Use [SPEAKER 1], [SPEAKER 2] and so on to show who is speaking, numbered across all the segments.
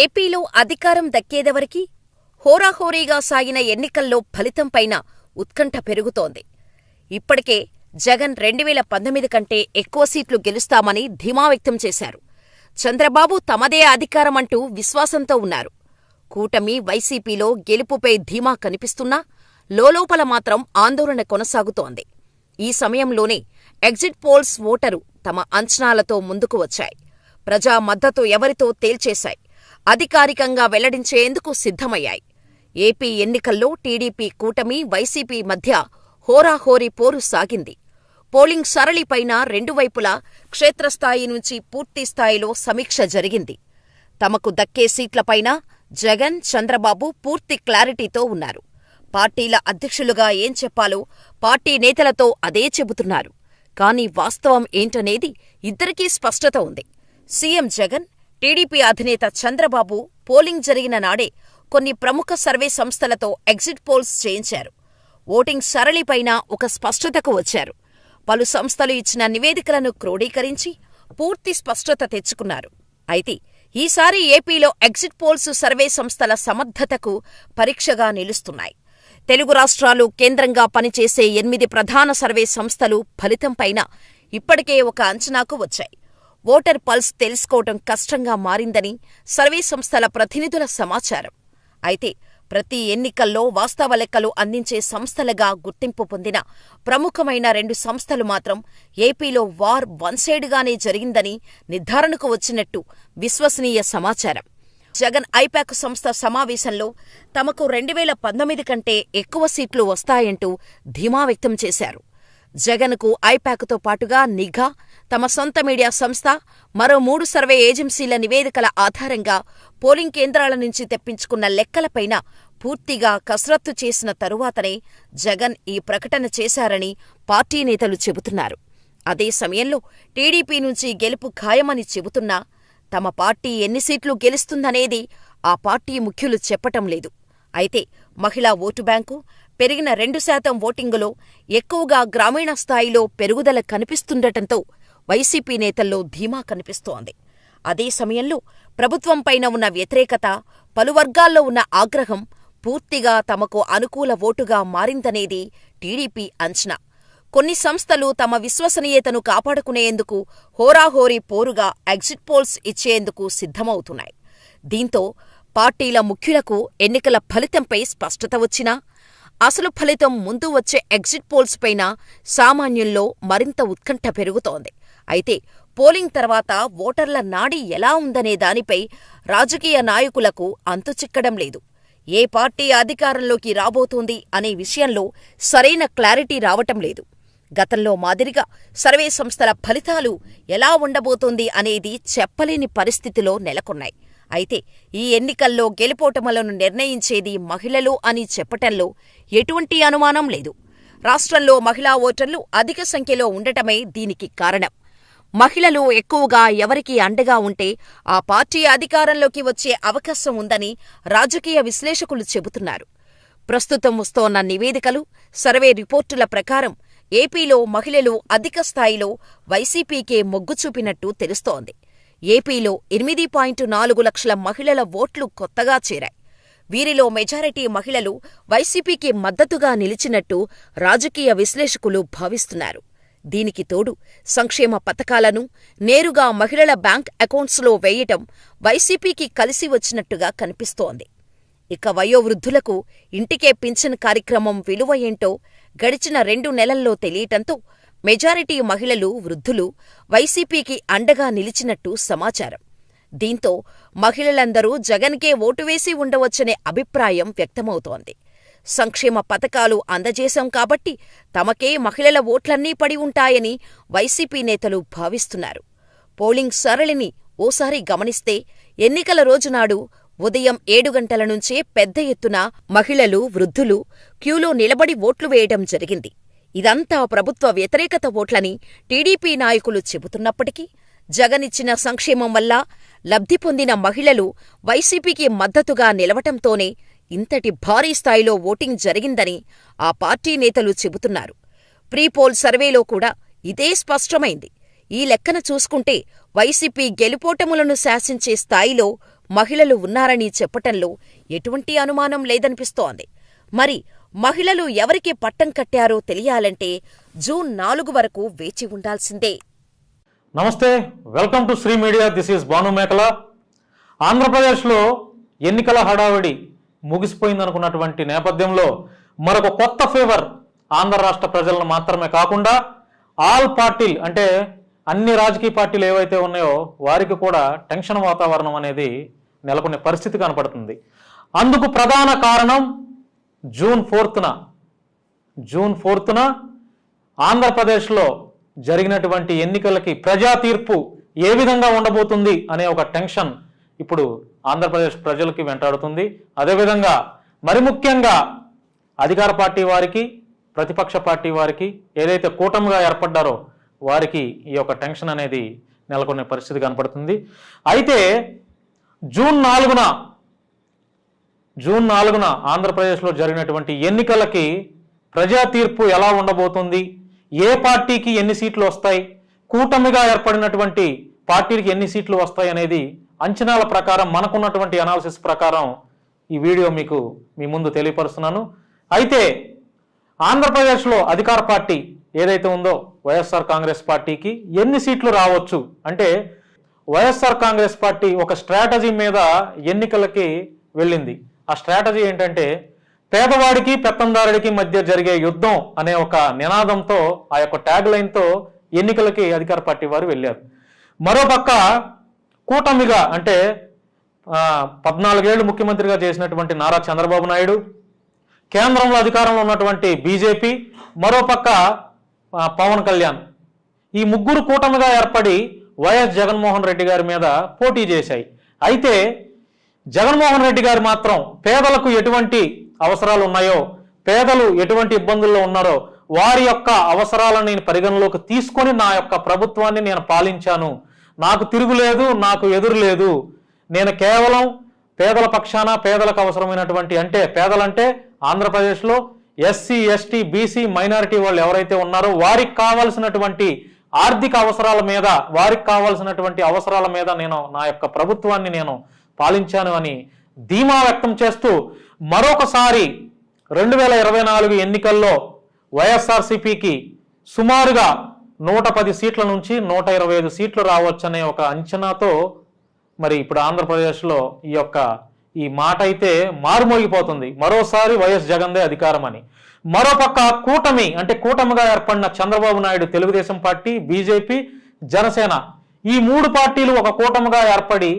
[SPEAKER 1] ఏపీలో అధికారం దక్కేదెవరికి? హోరాహోరీగా సాగిన ఎన్నికల్లో ఫలితంపైన ఉత్కంఠ పెరుగుతోంది. ఇప్పటికే జగన్ 2019 కంటే ఎక్కువ సీట్లు గెలుస్తామని ధీమా వ్యక్తం చేశారు. చంద్రబాబు తమదే అధికారమంటూ విశ్వాసంతో ఉన్నారు. కూటమి, వైసీపీలో గెలుపుపై ధీమా కనిపిస్తున్నా లోలోపల మాత్రం ఆందోళన కొనసాగుతోంది. ఈ సమయంలోనే ఎగ్జిట్ పోల్స్ ఓటరు తమ అంచనాలతో ముందుకు వచ్చాయి. ప్రజా మద్దతు ఎవరితో తేల్చేశాయి. అధికారికంగా వెల్లడించేందుకు సిద్ధమయ్యాయి. ఏపీ ఎన్నికల్లో టీడీపీ కూటమి, వైసీపీ మధ్య హోరాహోరీ పోరు సాగింది. పోలింగ్ సరళిపైన రెండు వైపులా క్షేత్రస్థాయి నుంచి పూర్తిస్థాయిలో సమీక్ష జరిగింది. తమకు దక్కే సీట్లపైన జగన్, చంద్రబాబు పూర్తి క్లారిటీతో ఉన్నారు. పార్టీల అధ్యక్షులుగా ఏం చెప్పాలో పార్టీ నేతలతో అదే చెబుతున్నారు. కానీ వాస్తవం ఏంటనేది ఇద్దరికీ స్పష్టత ఉంది. సీఎం జగన్, టీడీపీ అధినేత చంద్రబాబు పోలింగ్ జరిగిన నాడే కొన్ని ప్రముఖ సర్వే సంస్థలతో ఎగ్జిట్ పోల్స్ చేయించారు. ఓటింగ్ సరళిపైన ఒక స్పష్టతకు వచ్చారు. పలు సంస్థలు ఇచ్చిన నివేదికలను క్రోడీకరించి పూర్తి స్పష్టత తెచ్చుకున్నారు. అయితే ఈసారి ఏపీలో ఎగ్జిట్ పోల్స్ సర్వే సంస్థల సమర్థతకు పరీక్షగా నిలుస్తున్నాయి. తెలుగు రాష్ట్రాలు కేంద్రంగా పనిచేసే 8 ప్రధాన సర్వే సంస్థలు ఫలితంపైన ఇప్పటికే ఒక అంచనాకు వచ్చాయి. ఓటర్ పల్స్ తెలుసుకోవటం కష్టంగా మారిందని సర్వే సంస్థల ప్రతినిధుల సమాచారం. అయితే ప్రతి ఎన్నికల్లో వాస్తవ లెక్కలు అందించే సంస్థలుగా గుర్తింపు పొందిన ప్రముఖమైన 2 సంస్థలు మాత్రం ఏపీలో వార్ వన్ సైడ్గానే జరిగిందని నిర్ధారణకు వచ్చినట్టు విశ్వసనీయ సమాచారం. జగన్ ఐపాక్ సంస్థ సమావేశంలో తమకు 2019 కంటే ఎక్కువ సీట్లు వస్తాయంటూ ధీమా వ్యక్తం చేశారు. జగన్కు ఐపాక్తో పాటుగా నిఘా, తమ సొంత మీడియా సంస్థ, మరో 3 సర్వే ఏజెన్సీల నివేదికల ఆధారంగా పోలింగ్ కేంద్రాల నుంచి తెప్పించుకున్న లెక్కలపైన పూర్తిగా కసరత్తు చేసిన తరువాతనే జగన్ ఈ ప్రకటన చేశారని పార్టీ నేతలు చెబుతున్నారు. అదే సమయంలో టీడీపీ నుంచి గెలుపు ఖాయమని చెబుతున్నా తమ పార్టీ ఎన్ని సీట్లు గెలుస్తుందనేది ఆ పార్టీ ముఖ్యులు చెప్పటం లేదు. అయితే మహిళా ఓటు బ్యాంకు, పెరిగిన 2% ఓటింగులో ఎక్కువగా గ్రామీణ స్థాయిలో పెరుగుదల కనిపిస్తుండటంతో వైసీపీ నేతల్లో ధీమా కనిపిస్తోంది. అదే సమయంలో ప్రభుత్వంపైన ఉన్న వ్యతిరేకత, పలు వర్గాల్లో ఉన్న ఆగ్రహం పూర్తిగా తమకు అనుకూల ఓటుగా మారిందనేది టీడీపీ అంచనా. కొన్ని సంస్థలు తమ విశ్వసనీయతను కాపాడుకునేందుకు హోరాహోరీ పోరుగా ఎగ్జిట్ పోల్స్ ఇచ్చేందుకు సిద్ధమవుతున్నాయి. దీంతో పార్టీల ముఖ్యులకు ఎన్నికల ఫలితంపై స్పష్టత వచ్చినా అసలు ఫలితం ముందు వచ్చే ఎగ్జిట్ పోల్స్ పైన సామాన్యుల్లో మరింత ఉత్కంఠ పెరుగుతోంది. అయితే పోలింగ్ తర్వాత ఓటర్ల నాడి ఎలా ఉందనే దానిపై రాజకీయ నాయకులకు అంతుచిక్కడం లేదు. ఏ పార్టీ అధికారంలోకి రాబోతోంది అనే విషయంలో సరైన క్లారిటీ రావటం లేదు. గతంలో మాదిరిగా సర్వే సంస్థల ఫలితాలు ఎలా ఉండబోతోంది అనేది చెప్పలేని పరిస్థితిలో నెలకొన్నాయి. అయితే ఈ ఎన్నికల్లో గెలుపోటములను నిర్ణయించేది మహిళలు అని చెప్పటంలో ఎటువంటి అనుమానం లేదు. రాష్ట్రంలో మహిళా ఓటర్లు అధిక సంఖ్యలో ఉండటమే దీనికి కారణం. మహిళలు ఎక్కువగా ఎవరికి అండగా ఉంటే ఆ పార్టీ అధికారంలోకి వచ్చే అవకాశం ఉందని రాజకీయ విశ్లేషకులు చెబుతున్నారు. ప్రస్తుతం వస్తోన్న నివేదికలు, సర్వే రిపోర్టుల ప్రకారం ఏపీలో మహిళలు అధిక స్థాయిలో వైసీపీకే మొగ్గు చూపినట్టు తెలుస్తోంది. ఏపీలో 8.4 లక్షల మహిళల ఓట్లు కొత్తగా చేరాయి. వీరిలో మెజారిటీ మహిళలు వైసీపీకి మద్దతుగా నిలిచినట్టు రాజకీయ విశ్లేషకులు భావిస్తున్నారు. దీనికి తోడు సంక్షేమ పథకాలను నేరుగా మహిళల బ్యాంక్ అకౌంట్స్లో వేయటం వైసీపీకి కలిసి వచ్చినట్టుగా కనిపిస్తోంది. ఇక వయోవృద్ధులకు ఇంటికే పింఛన్ కార్యక్రమం విలువ ఏంటో గడిచిన 2 నెలల్లో తెలియటంతో మెజారిటీ మహిళలు, వృద్ధులు వైసీపీకి అండగా నిలిచినట్టు సమాచారం. దీంతో మహిళలందరూ జగన్కే ఓటు వేసి ఉండవచ్చనే అభిప్రాయం వ్యక్తమవుతోంది. సంక్షేమ పథకాలు అందజేశాం కాబట్టి తమకే మహిళల ఓట్లన్నీ పడి ఉంటాయని వైసీపీ నేతలు భావిస్తున్నారు. పోలింగ్ సరళిని ఓసారి గమనిస్తే ఎన్నికల రోజునాడు ఉదయం 7 గంటల నుంచే పెద్ద ఎత్తున మహిళలు, వృద్ధులు క్యూలో నిలబడి ఓట్లు వేయడం జరిగింది. ఇదంతా ప్రభుత్వ వ్యతిరేకత ఓట్లని టీడీపీ నాయకులు చెబుతున్నప్పటికీ జగనిచ్చిన సంక్షేమం వల్ల లబ్ధి పొందిన మహిళలు వైసీపీకి మద్దతుగా నిలవటంతోనే ఇంతటి భారీ స్థాయిలో ఓటింగ్ జరిగిందని ఆ పార్టీ నేతలు చెబుతున్నారు. ప్రీపోల్ సర్వేలో కూడా ఇదే స్పష్టమైంది. ఈ లెక్కన చూసుకుంటే వైసీపీ గెలుపోటములను శాసించే స్థాయిలో మహిళలు ఉన్నారని చెప్పటంలో ఎటువంటి అనుమానం లేదనిపిస్తోంది. మరి మహిళలు ఎవరికి పట్టం కట్టారో తెలియాలంటే జూన్ 4 వరకు వేచి ఉండాల్సిందే.
[SPEAKER 2] నమస్తే, welcome to Sri media. This is Bhanu Mekala. ఆంధ్రప్రదేశ్లో ఎన్నికల హడావిడి ముగిసిపోయిందనుకున్నటువంటి నేపథ్యంలో మరొక కొత్త ఫేవర్ ఆంధ్ర రాష్ట్ర ప్రజలను మాత్రమే కాకుండా ఆల్ పార్టీలు, అంటే అన్ని రాజకీయ పార్టీలు ఏవైతే ఉన్నాయో వారికి కూడా టెన్షన్ వాతావరణం అనేది నెలకొనే పరిస్థితి కనపడుతుంది. అందుకు ప్రధాన కారణం జూన్ 4న ఆంధ్రప్రదేశ్లో జరిగినటువంటి ఎన్నికలకి ప్రజా తీర్పు ఏ విధంగా ఉండబోతుంది అనే ఒక టెన్షన్ ఇప్పుడు ఆంధ్రప్రదేశ్ ప్రజలకి వెంటాడుతుంది. అదేవిధంగా మరి ముఖ్యంగా అధికార పార్టీ వారికి, ప్రతిపక్ష పార్టీ వారికి, ఏదైతే కూటమిగా ఏర్పడ్డారో వారికి ఈ యొక్క టెన్షన్ అనేది నెలకొనే పరిస్థితి కనపడుతుంది. అయితే జూన్ 4న ఆంధ్రప్రదేశ్లో జరిగినటువంటి ఎన్నికలకి ప్రజా తీర్పు ఎలా ఉండబోతుంది, ఏ పార్టీకి ఎన్ని సీట్లు వస్తాయి, కూటమిగా ఏర్పడినటువంటి పార్టీకి ఎన్ని సీట్లు వస్తాయి అనేది అంచనాల ప్రకారం, మనకున్నటువంటి అనాలిసిస్ ప్రకారం ఈ వీడియో మీకు మీ ముందు తెలియపరుస్తున్నాను. అయితే ఆంధ్రప్రదేశ్లో అధికార పార్టీ ఏదైతే ఉందో వైఎస్ఆర్ కాంగ్రెస్ పార్టీకి ఎన్ని సీట్లు రావచ్చు అంటే, వైఎస్ఆర్ కాంగ్రెస్ పార్టీ ఒక స్ట్రాటజీ మీద ఎన్నికలకి వెళ్ళింది. ఆ స్ట్రాటజీ ఏంటంటే పేదవాడికి పెత్తందారుడికి మధ్య జరిగే యుద్ధం అనే ఒక నినాదంతో, ఆ యొక్క ట్యాగ్ లైన్తో ఎన్నికలకి అధికార పార్టీ వారు వెళ్ళారు. మరోపక్క కూటమిగా, అంటే 14 ఏళ్లు ముఖ్యమంత్రిగా చేసినటువంటి నారా చంద్రబాబు నాయుడు, కేంద్రంలో అధికారంలో ఉన్నటువంటి బీజేపీ, మరోపక్క పవన్ కళ్యాణ్, ఈ ముగ్గురు కూటమిగా ఏర్పడి వైఎస్ జగన్మోహన్ రెడ్డి గారి మీద పోటీ చేశాయి. అయితే జగన్మోహన్ రెడ్డి గారు మాత్రం పేదలకు ఎటువంటి అవసరాలు ఉన్నాయో, పేదలు ఎటువంటి ఇబ్బందుల్లో ఉన్నారో వారి యొక్క అవసరాలను నేను పరిగణలోకి తీసుకొని నా యొక్క ప్రభుత్వాన్ని నేను పాలించాను, నాకు తిరుగులేదు, నాకు ఎదురు లేదు, నేను కేవలం పేదల పక్షాన, పేదలకు అవసరమైనటువంటి, అంటే పేదలంటే ఆంధ్రప్రదేశ్లో ఎస్సీ, ఎస్టీ, బీసీ, మైనారిటీ వాళ్ళు ఎవరైతే ఉన్నారో వారికి కావాల్సినటువంటి ఆర్థిక అవసరాల మీద, వారికి కావాల్సినటువంటి అవసరాల మీద నేను నా యొక్క ప్రభుత్వాన్ని నేను పాలించాను అని ధీమా వ్యక్తం చేస్తూ మరొకసారి 2024 ఎన్నికల్లో వైఎస్ఆర్సీపీకి సుమారుగా 110 సీట్ల నుంచి 125 సీట్లు రావచ్చనే ఒక అంచనాతో మరి ఇప్పుడు ఆంధ్రప్రదేశ్లో ఈ మాట అయితే మారుమోగిపోతుంది. మరోసారి వైఎస్ జగన్దే అధికారం అని. మరోపక్క కూటమి, అంటే కూటమిగా ఏర్పడిన చంద్రబాబు నాయుడు తెలుగుదేశం పార్టీ, బీజేపీ, జనసేన, ఈ 3 పార్టీలు ఒక కూటమిగా ఏర్పడి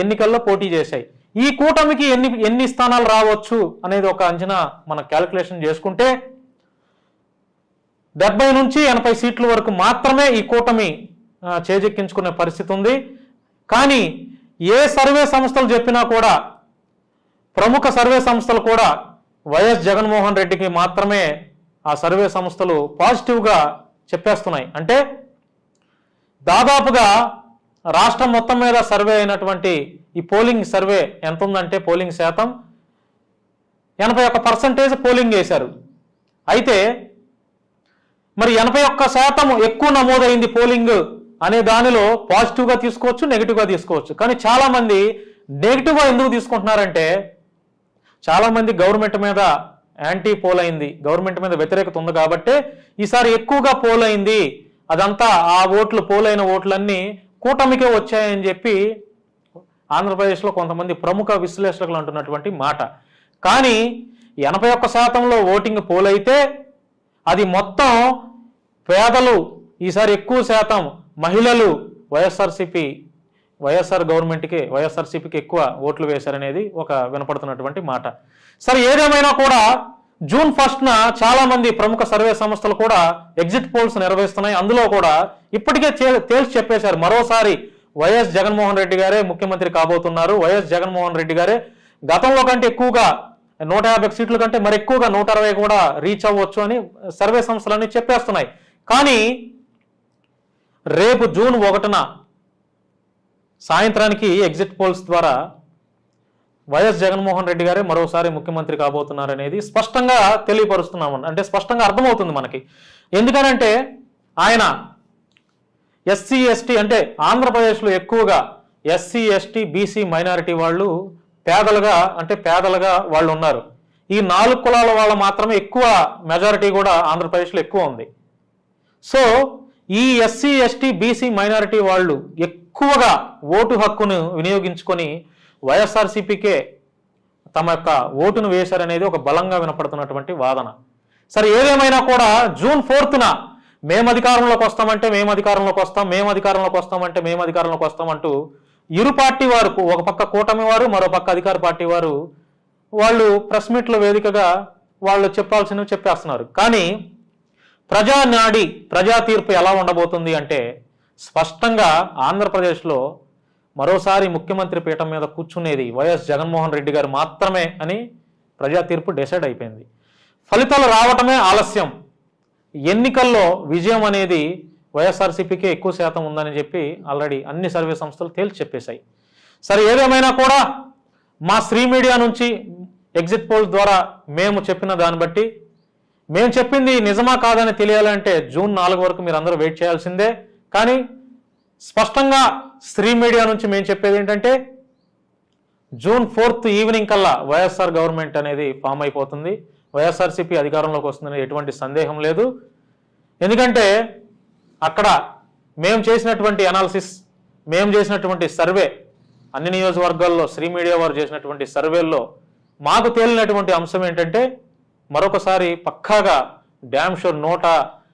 [SPEAKER 2] ఎన్నికల్లో పోటీ చేశాయి. ఈ కూటమికి ఎన్ని స్థానాలు రావచ్చు అనేది ఒక అంచనా మనం క్యాలిక్యులేషన్ చేసుకుంటే 70 నుంచి 80 సీట్ల వరకు మాత్రమే ఈ కూటమి చేజెక్కించుకునే పరిస్థితి ఉంది. కానీ ఏ సర్వే సంస్థలు చెప్పినా కూడా, ప్రముఖ సర్వే సంస్థలు కూడా వైఎస్ జగన్మోహన్ రెడ్డికి మాత్రమే ఆ సర్వే సంస్థలు పాజిటివ్గా చెప్పేస్తున్నాయి. అంటే దాదాపుగా రాష్ట్రం మొత్తం మీద సర్వే అయినటువంటి ఈ పోలింగ్ సర్వే ఎంత ఉందంటే, పోలింగ్ శాతం 81% పోలింగ్ చేశారు. అయితే మరి 81% ఎక్కువ నమోదైంది పోలింగ్ అనే దానిలో పాజిటివ్గా తీసుకోవచ్చు, నెగిటివ్గా తీసుకోవచ్చు. కానీ చాలామంది నెగిటివ్గా ఎందుకు తీసుకుంటున్నారంటే, చాలామంది గవర్నమెంట్ మీద యాంటీ పోల్ అయింది, గవర్నమెంట్ మీద వ్యతిరేకత ఉంది కాబట్టి ఈసారి ఎక్కువగా పోల్ అయింది, అదంతా ఆ ఓట్లు, పోలైన ఓట్లన్నీ కూటమికే వచ్చాయని చెప్పి ఆంధ్రప్రదేశ్లో కొంతమంది ప్రముఖ విశ్లేషకులు అంటున్నటువంటి మాట. కానీ 81%లో ఓటింగ్ పోల్ అయితే అది మొత్తం పేదలు, ఈసారి ఎక్కువ శాతం మహిళలు వైఎస్ఆర్సీపీకి ఎక్కువ ఓట్లు వేశారనేది ఒక వినపడుతున్నటువంటి మాట. సరే, ఏదేమైనా కూడా జూన్ 1న చాలా మంది ప్రముఖ సర్వే సంస్థలు కూడా ఎగ్జిట్ పోల్స్ నిర్వహిస్తున్నాయి. అందులో కూడా ఇప్పటికే తేల్చి చెప్పేశారు, మరోసారి వైఎస్ జగన్మోహన్ రెడ్డి గారే ముఖ్యమంత్రి కాబోతున్నారు, వైఎస్ జగన్మోహన్ రెడ్డి గారే గతంలో కంటే ఎక్కువగా 150 సీట్ల కంటే మరి ఎక్కువగా 160 కూడా రీచ్ అవ్వచ్చు అని సర్వే సంస్థలన్నీ చెప్పేస్తున్నాయి. కానీ రేపు జూన్ 1న సాయంత్రానికి ఎగ్జిట్ పోల్స్ ద్వారా వైఎస్ జగన్మోహన్ రెడ్డి గారే మరోసారి ముఖ్యమంత్రి కాబోతున్నారనేది స్పష్టంగా తెలియపరుస్తున్నాము. అంటే స్పష్టంగా అర్థమవుతుంది మనకి. ఎందుకనంటే ఆయన ఎస్సీ, ఎస్టీ, అంటే ఆంధ్రప్రదేశ్లో ఎక్కువగా ఎస్సీ ఎస్టీ బీసీ మైనారిటీ వాళ్ళు పేదలుగా వాళ్ళు ఉన్నారు. ఈ 4 కులాల వాళ్ళు మాత్రమే ఎక్కువ మెజారిటీ కూడా ఆంధ్రప్రదేశ్లో ఎక్కువ ఉంది. సో ఈ ఎస్సీ ఎస్టీ బీసీ మైనారిటీ వాళ్ళు ఎక్కువగా ఓటు హక్కును వినియోగించుకొని వైఎస్ఆర్సీపీకే తమ యొక్క ఓటును వేశారనేది ఒక బలంగా వినపడుతున్నటువంటి వాదన. సరే, ఏదేమైనా కూడా జూన్ 4న మేము అధికారంలోకి వస్తామంటే మేము అధికారంలోకి వస్తాం, మేము అధికారంలోకి వస్తామంటే మేము అధికారంలోకి వస్తాం అంటూ ఇరు పార్టీ వారు, ఒక పక్క కూటమి వారు, మరో పక్క అధికార పార్టీ వారు, వాళ్ళు ప్రెస్ మీట్ల వేదికగా వాళ్ళు చెప్పాల్సినవి చెప్పేస్తున్నారు. కానీ ప్రజా తీర్పు ఎలా ఉండబోతుంది అంటే స్పష్టంగా ఆంధ్రప్రదేశ్లో మరోసారి ముఖ్యమంత్రి పీఠం మీద కూర్చునేది వైఎస్ జగన్మోహన్ రెడ్డి గారు మాత్రమే అని ప్రజా తీర్పు డిసైడ్ అయిపోయింది. ఫలితాలు రావటమే ఆలస్యం. ఎన్నికల్లో విజయం అనేది వైఎస్ఆర్సీపీకే ఎక్కువ శాతం ఉందని చెప్పి ఆల్రెడీ అన్ని సర్వే సంస్థలు తేల్చి చెప్పేశాయి. సరే, ఏదేమైనా కూడా మా శ్రీ మీడియా నుంచి ఎగ్జిట్ పోల్ ద్వారా మేము చెప్పిన దాన్ని బట్టి, మేము చెప్పింది నిజమా కాదని తెలియాలంటే జూన్ 4 వరకు మీరు అందరూ వెయిట్ చేయాల్సిందే. కానీ స్పష్టంగా శ్రీ మీడియా నుంచి మేము చెప్పేది ఏంటంటే జూన్ 4 ఈవినింగ్ కల్లా వైఎస్ఆర్ గవర్నమెంట్ అనేది ఫామ్ అయిపోతుంది, వైఎస్ఆర్సీపీ అధికారంలోకి వస్తుందని ఎటువంటి సందేహం లేదు. ఎందుకంటే అక్కడ మేము చేసినటువంటి అనాలిసిస్, మేము చేసినటువంటి సర్వే, అన్ని నియోజకవర్గాల్లో శ్రీ మీడియా వారు చేసినటువంటి సర్వేల్లో మాకు తేలినటువంటి అంశం ఏంటంటే మరొకసారి పక్కాగా డ్యామ్ షూర్ 100